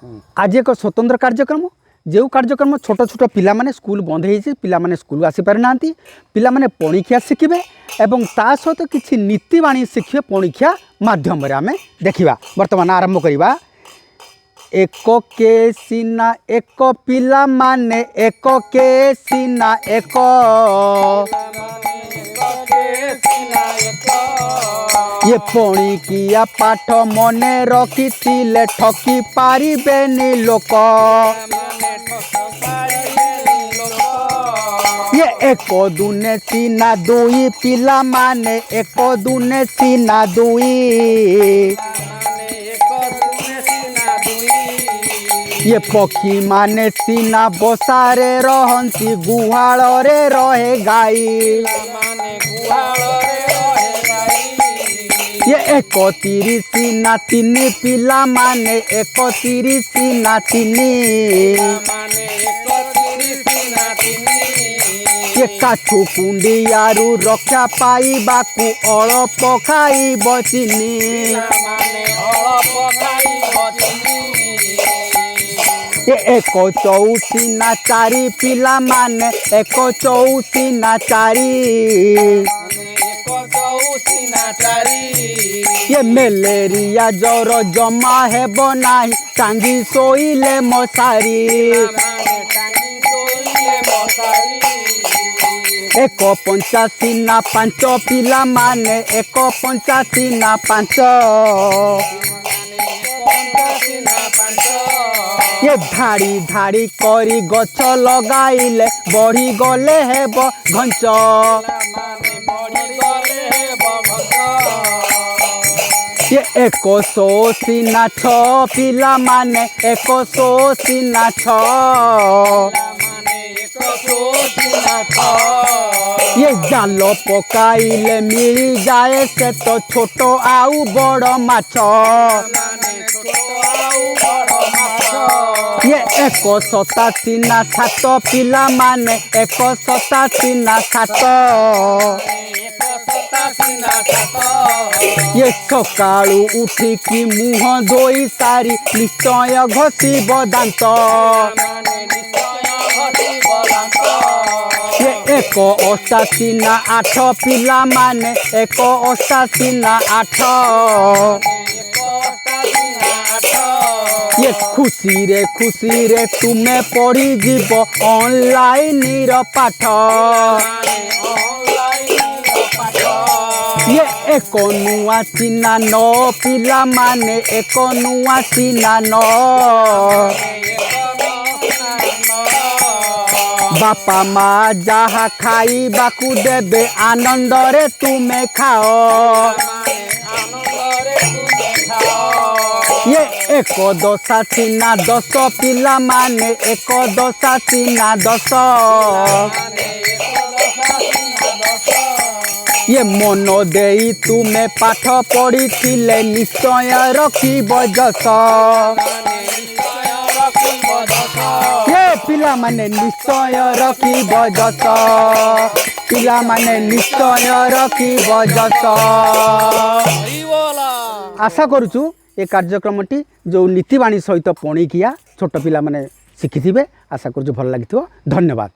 आज एक स्वतंत्र कार्यक्रम जो कार्यक्रम छोट छोट पिला माने स्कूल बंद हो पिला माने स्कूल आसी पारि ना पिला माने पणिखिया शिखिबे एवं ता सहित किछि नीतिवाणी शिखिबे पणिखिया माध्यम रे आमे देखिबा। वर्तमान आरंभ करिबा। एक के सीना एक पिला माने एक के सीना एक ये पणिकिया पाठ मने रखी ठकी पारिबेनी लोक ये एक दुने सीना दुई पिला माने एक दुने सीना दुई ये पक्षी माने सीना बसारे रहंती गुहाल रे रहे गाई ये एक सीना तीन पिला माने एक सीना तीन ये काठू कुंडियारू रक्षा पाइबाकू अल्प खाइब चिनी ये एक चौसीना चारि पिला माने एक चौसीना चारि ये मलेरिया जर जमा हेब नाही टांगी सोइले मशारी एक 85 ना 5 पिला माने एक 85 ना 5 ये धाड़ी धाड़ी करी गछ लगाइले बढ़ी गले हेब घंच ये 100 सीना 6 पिला माने 100 सीना 6 ये जाल पकाइले मिल जाए से तो छोट आउ बड़ माछ ये 187 ना 7 पिला माने 187 ना 7 ये सकाळू उठिकी मुह धोई सारी निश्चय घसीब दांत ये 188 ना 8 पिला माने 188 ना 8 ये खुशी रे तुम्हें पढ़ी जीव ऑनलाइन पाठ ये 189 ना 9 पिला माने 189 ना 9 बापा माँ जहा खाइबाकू देबे आनंद रे तुम्हें खाओ ये 110 ना 10 पिला माने 110 ना 10 ये मन देई तुम्हें पाठ पढ़ी थिले निश्चय रखिब जस ये पिला माने निश्चय रखिब जस पिला माने निश्चय रखिब जस। आशा करूचु ये कार्यक्रमटी जो नीतिवाणी सहित पणिकिया छोट पिला माने शिखिथिबे आशा करूचु भल लागिथिबो। धन्यवाद।